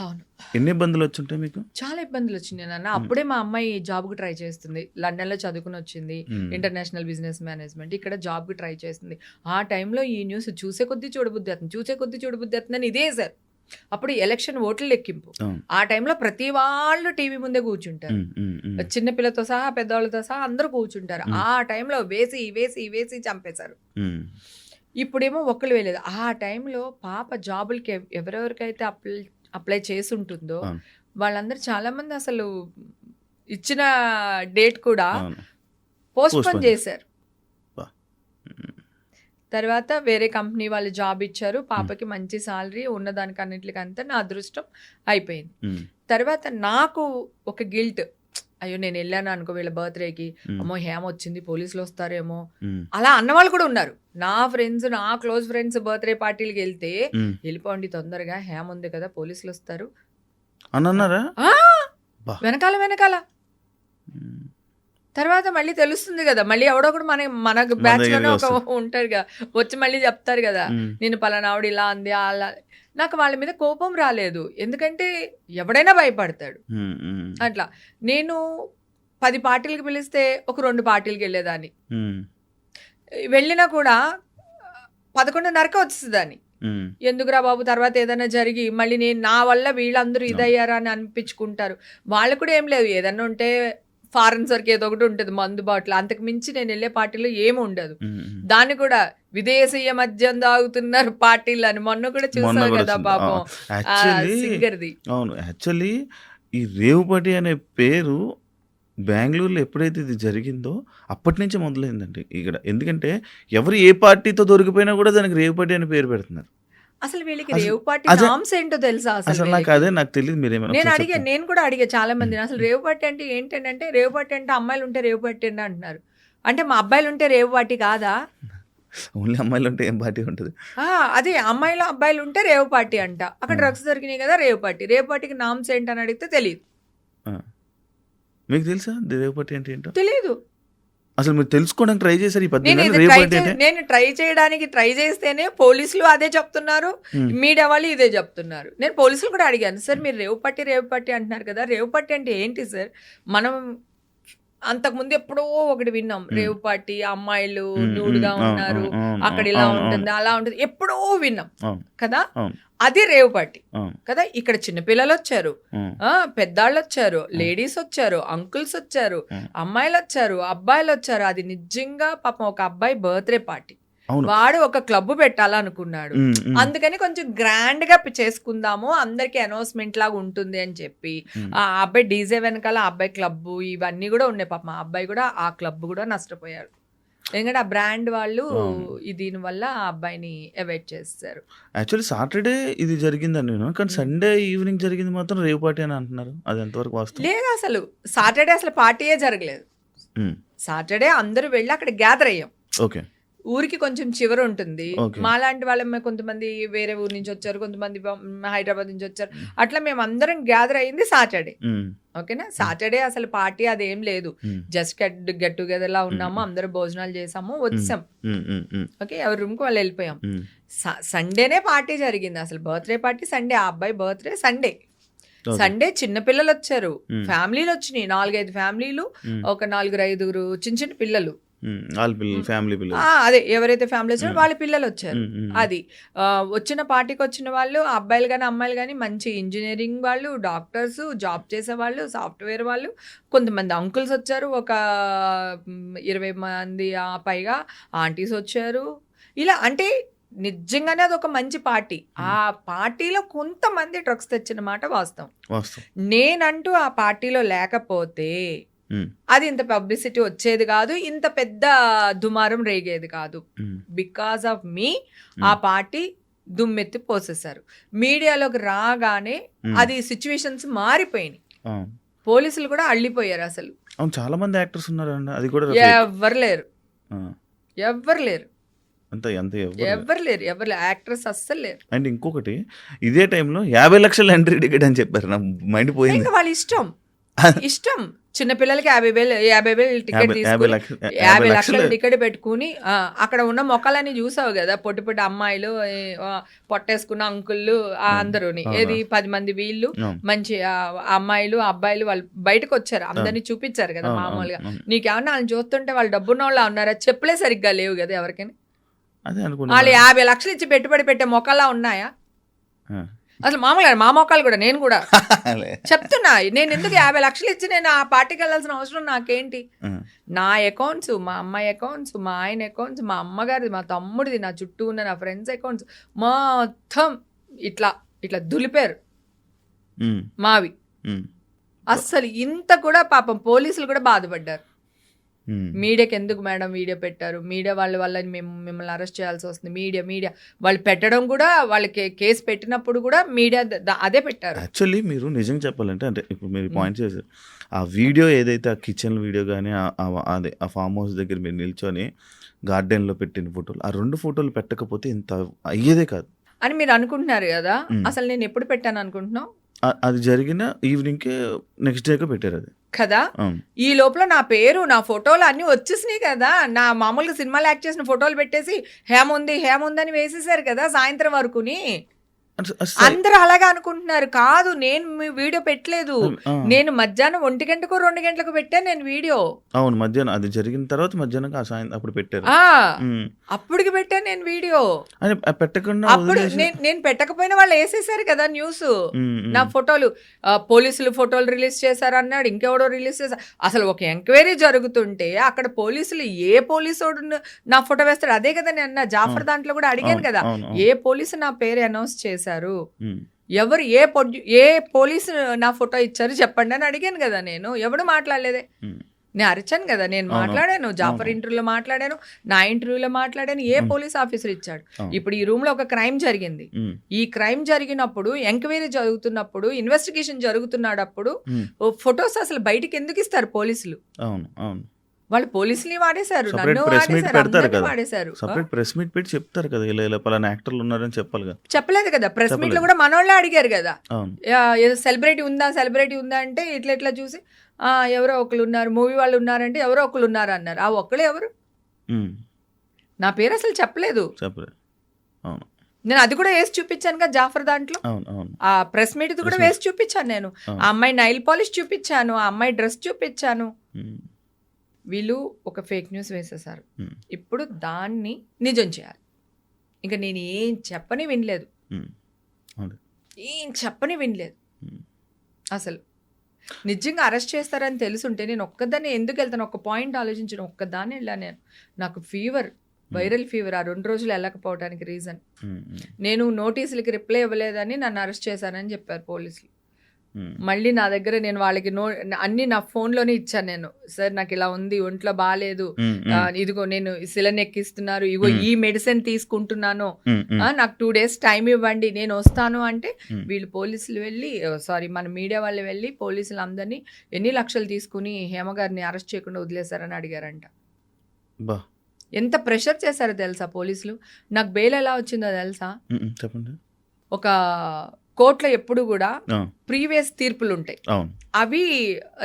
అవును. ఎన్ని ఇబ్బందులు వచ్చుంటాయి మీకు? చాలా ఇబ్బందులు వచ్చినాయి నాన్న. అప్పుడే మా అమ్మాయి జాబ్‌కి ట్రై చేస్తుంది. లండన్‌లో చదువుకొనొచ్చింది. International business management. ఇక్కడ జాబ్‌కి ట్రై చేస్తుంది. ఆ టైంలో ఈ న్యూస్ చూసే కొద్దీ చూడబుద్ధేత్తందని ఇదే సార్. అప్పుడు ఎలక్షన్ ఓట్ల లెక్కింపు. ఆ టైంలో ప్రతి వాళ్ళు టీవీ ముందే కూర్చుంటారు. చిన్న పిల్లతో సహా, పెద్దవాళ్ళతో సహా అందరూ కూర్చుంటారు. ఆ టైంలో వేసి చంపేశారు. ఇప్పుడేమో ఒక్కళ్ళు వేయలేదు. ఆ టైంలో పాప జాబులకి ఎవరెవరికైతే అప్లై చేసి ఉంటుందో వాళ్ళందరూ చాలా మంది అసలు ఇచ్చిన డేట్ కూడా పోస్ట్‌పోన్ చేశారు. తర్వాత వేరే కంపెనీ వాళ్ళు జాబ్ ఇచ్చారు. పాపకి మంచి సాలరీ ఉన్నదానికన్నిటికంతా నా అదృష్టం అయిపోయింది. తర్వాత నాకు ఒక గిల్ట్, అయ్యో నేను వెళ్ళాను అనుకో వీళ్ళ బర్త్డేకి, అమ్మో హేమ వచ్చింది పోలీసులు వస్తారేమో అలా అన్నవాళ్ళు కూడా ఉన్నారు. నా ఫ్రెండ్స్, నా క్లోజ్ ఫ్రెండ్స్ బర్త్డే పార్టీలకి వెళ్తే వెళ్ళిపోండి తొందరగా, హేమ ఉంది కదా పోలీసులు వస్తారు అన్నారా? వెనకాల తర్వాత మళ్ళీ తెలుస్తుంది కదా, మళ్ళీ ఎవడొకడు మన బ్యాచ్ లోనే ఒక ఉంటారు కదా, వచ్చి మళ్ళీ చెప్తారు కదా నేను పలానా ఆవిడ ఇలా అంది అలా. నాకు వాళ్ళ మీద కోపం రాలేదు, ఎందుకంటే ఎవడైనా భయపడతాడు అట్లా. నేను 10 పార్టీలకు పిలిస్తే ఒక 2 పార్టీలకు వెళ్ళేదాన్ని. వెళ్ళినా కూడా 11:30కి వచ్చేదాన్ని. ఎందుకురా బాబు తర్వాత ఏదైనా జరిగి మళ్ళీ నేను నా వల్ల వీళ్ళందరూ ఇదయ్యారా అని అనిపించుకుంటారు. వాళ్ళు కూడా ఏం లేదు, ఏదన్నా ఉంటే ఫారెన్ సరికి ఏదో ఒకటి ఉంటుంది మందు బాటిల్, అంతకు మించి నేను వెళ్ళే పార్టీలో ఏమి ఉండదు. దాన్ని కూడా విదేశీయ మద్యం తాగుతున్నారు పార్టీలు అని మొన్న కూడా చూసారు కదా పాపం సింగర్ది. అవును, యాక్చువల్లీ ఈ రేవ్ పార్టీ అనే పేరు బెంగళూరులో ఎప్పుడైతే ఇది జరిగిందో అప్పటి నుంచే మొదలైందండి ఇక్కడ. ఎందుకంటే ఎవరు ఏ పార్టీతో దొరికిపోయినా కూడా దానికి రేవ్ పార్టీ అనే పేరు పెడుతున్నారు. అసలు వీళ్ళకి రేవ్ పార్టీ నామ్స్ ఏంటో తెలుసా? అసలు నాకు తెలియదు. నేను కూడా అడిగా చాలా మంది, అసలు రేవ్ పార్టీ అంటే ఏంటంటే, రేవ్ పార్టీ అంటే అమ్మాయిలు ఉంటే రేవ్ పార్టీ అంటున్నారు. అంటే మా అబ్బాయిలు ఉంటే రేవ్ పార్టీ కాదా? ఓన్లీ అమ్మాయిలు ఉంటే ఏం పార్టీ ఉంటుంది? అదే అమ్మాయిలు అబ్బాయిలు ఉంటే రేవ్ పార్టీ అంట. అక్కడ డ్రగ్స్ దొరికినాయి కదా రేవ్ పార్టీ. రేవ్ పార్టీకి నామ్స్ ఏంటని అడిగితే తెలియదు. మీకు తెలుసా రేవ్ పార్టీ అంటే ఏంటో? తెలీదు. అసలు మీరు తెలుసుకోవడానికి ట్రై చేశారు ఈ పద్ధతి? నేను ట్రై చేస్తేనే పోలీసులు అదే చెప్తున్నారు, మీడియా వాళ్ళు ఇదే చెప్తున్నారు. నేను పోలీసులు కూడా అడిగాను, సార్ మీరు రేవ్ పార్టీ అంటున్నారు కదా, రేవ్ పార్టీ అంటే ఏంటి సార్? మనం అంతకుముందు ఎప్పుడో ఒకటి విన్నాం, రేవ్ పార్టీ అమ్మాయిలు న్యూడ్గా ఉన్నారు, అక్కడ ఇలా ఉంటుంది అలా ఉంటుంది, ఎప్పుడో విన్నాం కదా. అది రేవ్ పార్టీ కదా. ఇక్కడ చిన్నపిల్లలు వచ్చారు, పెద్దాళ్ళు వచ్చారు, లేడీస్ వచ్చారు, అంకుల్స్ వచ్చారు, అమ్మాయిలు వచ్చారు, అబ్బాయిలు వచ్చారు. అది నిజంగా పాపం ఒక అబ్బాయి బర్త్డే పార్టీ, వాడు ఒక క్లబ్ పెట్టాలనుకున్నాడు. అందుకని కొంచెం గ్రాండ్ గా చేసుకుందాము, అందరికి అనౌన్స్మెంట్ లాగా ఉంటుంది అని చెప్పి ఆ అబ్బాయి డీజే వెనకాల అబ్బాయి క్లబ్ ఇవన్నీ కూడా ఉన్నాయి. పాపం ఆ అబ్బాయి కూడా ఆ క్లబ్ కూడా నష్టపోయాడు, ఎందుకంటే ఆ బ్రాండ్ వాళ్ళు దీని వల్ల ఆ అబ్బాయిని అవాయిడ్ చేస్తారు. యాక్చువల్లీ సాటర్డే ఇది జరిగిందని నేను, కానీ సండే ఈవినింగ్ జరిగింది మాత్రం రేవ్ పార్టీ అని అంటున్నారు. అది ఎంతవరకు వాస్తవం? లేదు, అసలు సాటర్డే అసలు పార్టీయే జరగలేదు. సాటర్డే అందరూ వెళ్ళి అక్కడ గ్యాదర్ అయ్యాం. ఓకే. ఊరికి కొంచెం చివర ఉంటుంది, మాలాంటి వాళ్ళ కొంతమంది వేరే ఊరు నుంచి వచ్చారు, కొంతమంది హైదరాబాద్ నుంచి వచ్చారు, అట్లా మేము అందరం గ్యాదర్ అయ్యింది సాటర్డే. ఓకేనా. సాటర్డే అసలు పార్టీ అదేం లేదు, జస్ట్ గెట్ టుగెదర్ లా ఉన్నాము, అందరూ భోజనాలు చేసాము, వచ్చాం. ఓకే, ఎవరి రూమ్ కి వాళ్ళు వెళ్ళిపోయాం. సండేనే పార్టీ జరిగింది, అసలు బర్త్డే పార్టీ సండే, ఆ అబ్బాయి బర్త్డే సండే. చిన్నపిల్లలు వచ్చారు, ఫ్యామిలీలు వచ్చినాయి, 4-5 ఫ్యామిలీలు, ఒక 4-5 చిన్న చిన్న పిల్లలు, అదే ఎవరైతే ఫ్యామిలీ వచ్చారో వాళ్ళ పిల్లలు వచ్చారు. అది వచ్చిన పార్టీకి వచ్చిన వాళ్ళు అబ్బాయిలు కానీ అమ్మాయిలు కానీ మంచి ఇంజనీరింగ్ వాళ్ళు, డాక్టర్స్, జాబ్ చేసే వాళ్ళు, సాఫ్ట్వేర్ వాళ్ళు, కొంతమంది అంకుల్స్ వచ్చారు, ఒక 20 మంది పైగా ఆంటీస్ వచ్చారు. ఇలా అంటే నిజంగానే అది ఒక మంచి పార్టీ. ఆ పార్టీలో కొంతమంది డ్రగ్స్ తెచ్చిన మాట వాస్తవం. నేనంటూ ఆ పార్టీలో లేకపోతే అది ఇంత పబ్లిసిటీ వచ్చేది కాదు, ఇంత పెద్ద దుమారం రేగేది కాదు. బికాస్ ఆఫ్ మీ ఆ పార్టీ దుమ్మెత్తి పోసేశారు. మీడియాలోకి రాగానే అది సిచ్యువేషన్స్ మారిపోయినాయి, పోలీసులు కూడా అల్లిపోయారు. అసలు చాలా మంది యాక్టర్స్ ఉన్నారు, అది కూడా ఎవరు లేరు. యాక్టర్స్ అస్సలు లేరు. అండ్ ఇంకొకటి, ఇదే టైంలో 50 లక్షల ఎంట్రీ టికెట్ అని చెప్పారు. నా మైండ్ పోయింది. వాళ్ళ ఇష్టం, ఇష్టం. చిన్నపిల్లలకి 50,000 టికెట్ తీసుకుని 50 లక్షల టికెట్ పెట్టుకుని అక్కడ ఉన్న మొక్కలని చూసావు కదా, పొట్టి పొట్టి అమ్మాయిలు, పొట్టేసుకున్న అంకుళ్ళు అందరూని, ఏది 10 మంది వీళ్ళు మంచి అమ్మాయిలు అబ్బాయిలు వాళ్ళు బయటకు వచ్చారు, అందరినీ చూపించారు కదా. మామూలుగా నీకేమన్నా వాళ్ళని చూస్తుంటే వాళ్ళు డబ్బున్న వాళ్ళు ఉన్నారా? చెప్పులే సరిగ్గా లేవు కదా ఎవరికైనా. వాళ్ళు 50 లక్షలు ఇచ్చి పెట్టుబడి పెట్టే మొక్కలా ఉన్నాయా? అసలు మామూలుగా మా మొక్కలు కూడా, నేను కూడా చెప్తున్నా, నేను ఎందుకు 50 లక్షలు ఇచ్చి నేను ఆ పార్టీకి వెళ్ళాల్సిన అవసరం నాకేంటి? నా అకౌంట్స్, మా అమ్మాయి అకౌంట్స్, మా ఆయన అకౌంట్స్, మా అమ్మగారిది, మా తమ్ముడిది, నా చుట్టూ ఉన్న నా ఫ్రెండ్స్ అకౌంట్స్ మొత్తం ఇట్లా ఇట్లా దులిపారు మావి. అస్సలు ఇంత కూడా పాపం పోలీసులు కూడా బాధపడ్డారు. మీడియాకి ఎందుకు మేడం వీడియో పెట్టారు, మీడియా వాళ్ళ వల్ల మేము మిమ్మల్ని అరెస్ట్ చేయాల్సి వస్తుంది, మీడియా వాళ్ళు పెట్టడం కూడా, వాళ్ళకి కేసు పెట్టినప్పుడు కూడా మీడియా అదే పెట్టారు. యాక్చువల్లీ మీరు నిజంగా చెప్పాలంటే, అంటే ఇప్పుడు మీరు పాయింట్ చేశారు, ఆ వీడియో ఏదైతే ఆ కిచెన్ వీడియో కానీ అదే ఆ ఫామ్ హౌస్ దగ్గర మీరు నిల్చొని గార్డెన్లో పెట్టిన ఫోటోలు, ఆ 2 ఫోటోలు పెట్టకపోతే ఇంత అయ్యేదే కాదు అని మీరు అనుకుంటున్నారు కదా. అసలు నేను ఎప్పుడు పెట్టాను అనుకుంటున్నావు? అది జరిగిన ఈవినింగ్కే నెక్స్ట్ డేగా పెట్టారు అది కదా. ఈ లోపల నా పేరు, నా ఫోటోలు అన్ని వచ్చేసినాయి కదా. నా మామూలుగా సినిమాలో యాక్ట్ చేసిన ఫోటోలు పెట్టేసి హేముంది అని వేసేసారు కదా సాయంత్రం వరకుని. అందరూ అలాగే అనుకుంటున్నారు. కాదు, నేను మీ వీడియో పెట్టలేదు, నేను మధ్యాహ్నం 1 గంటకు 2 గంటలకు పెట్టాను నేను వీడియో. అవును, మధ్యాహ్నం అది జరిగిన తర్వాత మధ్యాహ్నం అప్పుడు పెట్టారు, అప్పటికి పెట్టాను నేను వీడియో. పెట్టకుండా అప్పుడు నేను పెట్టకపోయినా వాళ్ళు వేసేసారు కదా న్యూస్. నా ఫోటోలు పోలీసులు ఫోటోలు రిలీజ్ చేశారు అన్నాడు, ఇంకెవడో రిలీజ్ చేశారు. అసలు ఒక ఎంక్వైరీ జరుగుతుంటే అక్కడ పోలీసులు ఏ పోలీసు నా ఫోటో వేస్తాడు? అదే కదా నేను అన్న జాఫర్ దాంట్లో కూడా అడిగాను కదా, ఏ పోలీసు నా పేరు అనౌన్స్ చేశారు, ఎవరు ఏ పోలీసు నా ఫోటో ఇచ్చారు చెప్పండి అని అడిగాను కదా. నేను ఎవడు మాట్లాడలేదే, నేను అరిచాను కదా. నేను మాట్లాడాను, జాఫర్ ఇంటర్వ్యూలో మాట్లాడాను, నా ఇంటర్వ్యూలో మాట్లాడాను, ఏ పోలీస్ ఆఫీసర్ ఇచ్చాడు. ఇప్పుడు ఈ రూమ్ లో ఒక క్రైమ్ జరిగింది, ఈ క్రైమ్ జరిగినప్పుడు ఎంక్వైరీ జరుగుతున్నప్పుడు ఇన్వెస్టిగేషన్ జరుగుతున్నప్పుడు ఫొటోస్ అసలు బయటికి ఎందుకు ఇస్తారు పోలీసులు? వాళ్ళు పోలీసులు వాడేశారు, నన్ను వాడేశారు. సపరేట్ ప్రెస్ మీట్ పెట్టి చెప్తారు కదా, ఇలా పలానా యాక్టర్లు ఉన్నారని చెప్పాలి కదా. చెప్పలేదు కదా. ప్రెస్ మీట్ లో కూడా మనోళ్ళే అడిగారు కదా, సెలబ్రిటీ ఉందా అంటే ఇట్లా చూసి ఎవరో ఒకరు ఉన్నారు, మూవీ వాళ్ళు ఉన్నారంటే ఎవరో ఒకరు ఉన్నారు అన్నారు. ఆ ఒక్కళ్ళు ఎవరు? నా పేరు అసలు చెప్పలేదు. నేను అది కూడా వేసి చూపించాను కదా జాఫర్ దాంట్లో, ఆ ప్రెస్ మీట్ కూడా వేసి చూపించాను నేను. ఆ అమ్మాయి నైల్ పాలిష్ చూపించాను, ఆ అమ్మాయి డ్రెస్ చూపించాను. వీళ్ళు ఒక ఫేక్ న్యూస్ వేసేసారు. ఇప్పుడు దాన్ని నిజం చేయాలి. ఇంకా నేను ఏం చెప్పని వినలేదు. అసలు నిజంగా అరెస్ట్ చేస్తారని తెలుసుంటే నేను ఒక్కదాన్ని ఎందుకు వెళ్తాను? ఒక పాయింట్ ఆలోచించిన, ఒక్కదాన్ని వెళ్ళాను నేను. నాకు ఫీవర్, వైరల్ ఫీవర్, ఆ 2 రోజులు వెళ్ళకపోవడానికి రీజన్ నేను నోటీసులకి రిప్లై ఇవ్వలేదని నన్ను అరెస్ట్ చేశానని చెప్పారు పోలీసులు. మళ్ళీ నా దగ్గర నేను వాళ్ళకి అన్ని నా ఫోన్లోనే ఇచ్చాను నేను. సార్ నాకు ఇలా ఉంది, ఒంట్లో బాగాలేదు, ఇదిగో నేను సిలిండర్ ఎక్కిస్తున్నారు, ఇగో ఈ మెడిసిన్ తీసుకుంటున్నాను, నాకు 2 days టైం ఇవ్వండి, నేను వస్తాను అంటే వీళ్ళు పోలీసులు వెళ్ళి మన మీడియా వాళ్ళు వెళ్ళి పోలీసులు అందరినీ ఎన్ని లక్షలు తీసుకుని హేమ గారిని అరెస్ట్ చేయకుండా వదిలేశారని అడిగారంట. ఎంత ప్రెషర్ చేశారో తెలుసా పోలీసులు. నాకు బెయిల్ ఎలా వచ్చిందో తెలుసా? ఒక కోర్టులో ఎప్పుడు కూడా ప్రీవియస్ తీర్పులు ఉంటాయి, అవి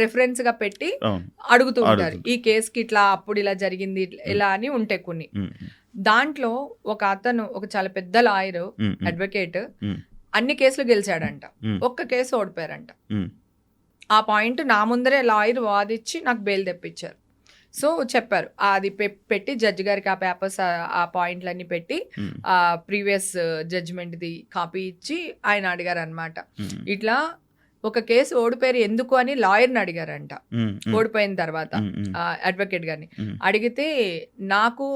రెఫరెన్స్ గా పెట్టి అడుగుతూ ఉంటారు. ఈ కేసుకి ఇట్లా అప్పుడు ఇలా జరిగింది ఇలా అని ఉంటాయి కొన్ని. దాంట్లో ఒక అతను, ఒక చాలా పెద్ద లాయర్, అడ్వకేట్, అన్ని కేసులు గెలిచాడంట, ఒక్క కేసు ఓడిపోయారంట. ఆ పాయింట్ నా ముందరే లాయర్ వాదిచ్చి నాకు బెయిల్ తెప్పించారు. సో చెప్పారు, అది పెట్టి జడ్జి గారికి ఆ పేపర్స్ ఆ పాయింట్లన్నీ పెట్టి ఆ ప్రీవియస్ జడ్జిమెంట్ది కాపీ ఇచ్చి ఆయన అడిగారు అనమాట. ఇట్లా ఒక కేసు ఓడిపోయారు ఎందుకు అని లాయర్ని అడిగారంట. ఓడిపోయిన తర్వాత అడ్వకేట్ గారిని అడిగితే, నాకు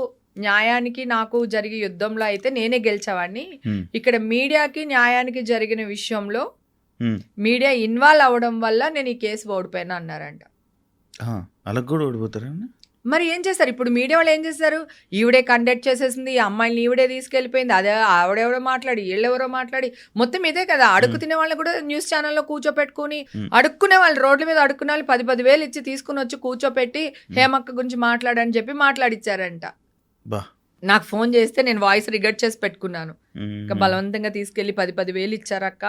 న్యాయానికి నాకు జరిగే యుద్ధంలో అయితే నేనే గెలిచేవాడిని, ఇక్కడ మీడియాకి న్యాయానికి జరిగిన విషయంలో మీడియా ఇన్వాల్వ్ అవ్వడం వల్ల నేను ఈ కేసు ఓడిపోయాను అన్నారంట. అలా కూడా ఓడిపోతారా? మరి ఏం చేస్తారు ఇప్పుడు మీడియా వాళ్ళు? ఏం చేస్తారు? ఈవిడే కండక్ట్ చేసేసింది, ఈ అమ్మాయిని ఈవిడే తీసుకెళ్ళిపోయింది, అదే ఆవిడెవరో మాట్లాడి వీళ్ళెవరో మాట్లాడి మొత్తం ఇదే కదా. అడుగు తినే వాళ్ళని కూడా న్యూస్ ఛానల్లో కూర్చోపెట్టుకుని, అడుక్కునే వాళ్ళు రోడ్ల మీద అడుక్కునే వాళ్ళు 10,000 ఇచ్చి తీసుకుని వచ్చి కూర్చోపెట్టి హేమక్క గురించి మాట్లాడని చెప్పి మాట్లాడిచ్చారంట. నాకు ఫోన్ చేస్తే నేను వాయిస్ రికార్డ్ చేసి పెట్టుకున్నాను. ఇంకా బలవంతంగా తీసుకెళ్ళి 10,000 ఇచ్చారక్క,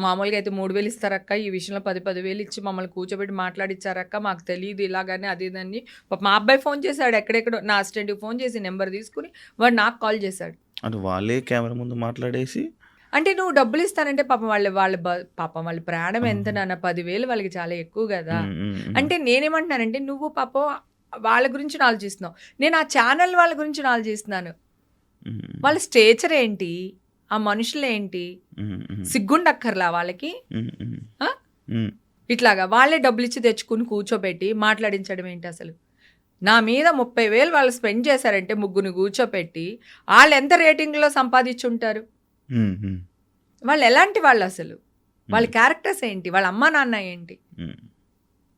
మామూలుగా అయితే 3,000 ఇస్తారక్క, ఈ విషయంలో 10,000 ఇచ్చి మమ్మల్ని కూర్చోబెట్టి మాట్లాడిచ్చారక్క, మాకు తెలియదు ఇలాగని అది ఇదని. మా అబ్బాయి ఫోన్ చేశాడు, ఎక్కడెక్కడో నా అసిస్టెంట్కి ఫోన్ చేసి నెంబర్ తీసుకుని వాడు నాకు కాల్ చేశాడు. అంటే వాళ్ళే కెమెరా ముందు మాట్లాడేసి అంటే నువ్వు డబ్బులు ఇస్తానంటే పాపం పాపం వాళ్ళ ప్రాణం ఎంత నాన్న, 10,000 వాళ్ళకి చాలా ఎక్కువ కదా. అంటే నేనేమంటున్నానంటే నువ్వు పాపం వాళ్ళ గురించి ఆలోచిస్తున్నావు, నేను ఆ ఛానల్ వాళ్ళ గురించి ఆలోచిస్తున్నాను. వాళ్ళ స్టేచర్ ఏంటి, ఆ మనుషులు ఏంటి, సిగ్గుండక్కర్లా వాళ్ళకి? ఇట్లాగా వాళ్ళే డబ్బులు ఇచ్చి తెచ్చుకుని కూర్చోబెట్టి మాట్లాడించడం ఏంటి అసలు? నా మీద 30,000 వాళ్ళు స్పెండ్ చేశారంటే ముగ్గురు కూర్చోపెట్టి వాళ్ళు ఎంత రేటింగ్లో సంపాదించుంటారు? వాళ్ళు ఎలాంటి వాళ్ళు అసలు? వాళ్ళ క్యారెక్టర్స్ ఏంటి, వాళ్ళ అమ్మా నాన్న ఏంటి,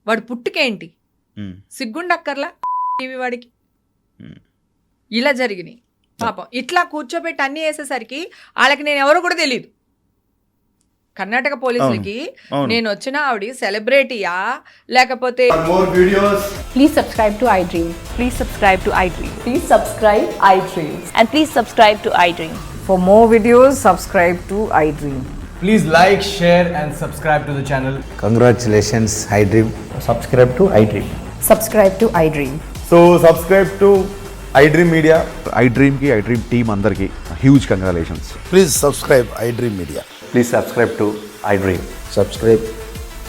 వాడు పుట్టుకేంటి? సిగ్గుండక్కర్లా టీవీ వాడికి? ఇలా జరిగినాయి పాపం. ఇట్లా కూర్చోబెట్టి అన్ని వేసేసరికి వాళ్ళకి నేను ఎవరో కూడా తెలియదు. కర్ణాటక పోలీసులకి నేను వచ్చిన ఆవిడ సెలబ్రిటీయా లేకపోతే? Please subscribe to iDream. Please subscribe to iDream. Please subscribe iDream. And please subscribe to iDream. For more videos, subscribe to iDream. Please like, share and subscribe to the channel. Congratulations, iDream. Subscribe to iDream. Subscribe to iDream. So subscribe to iDream Media. iDream ki iDream team andarki huge congratulations. Please subscribe iDream Media. Please subscribe to iDream. Subscribe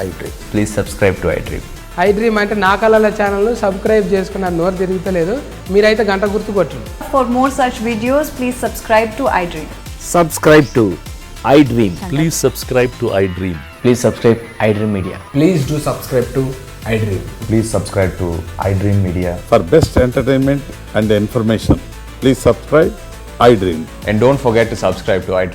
iDream. Please subscribe to iDream. iDream అంటే నా కళల ఛానల్ను subscribe చేసుకున్న నోరు తిరుగుతలేదు, మీరైతే గంట గుర్తు కొట్టండి. For more such videos, please subscribe to iDream. Subscribe to iDream. Please subscribe to iDream. Please subscribe iDream Media. Please do subscribe to iDream. Please subscribe to iDream Media. For best entertainment and information, please subscribe iDream. And don't forget to subscribe to iDream.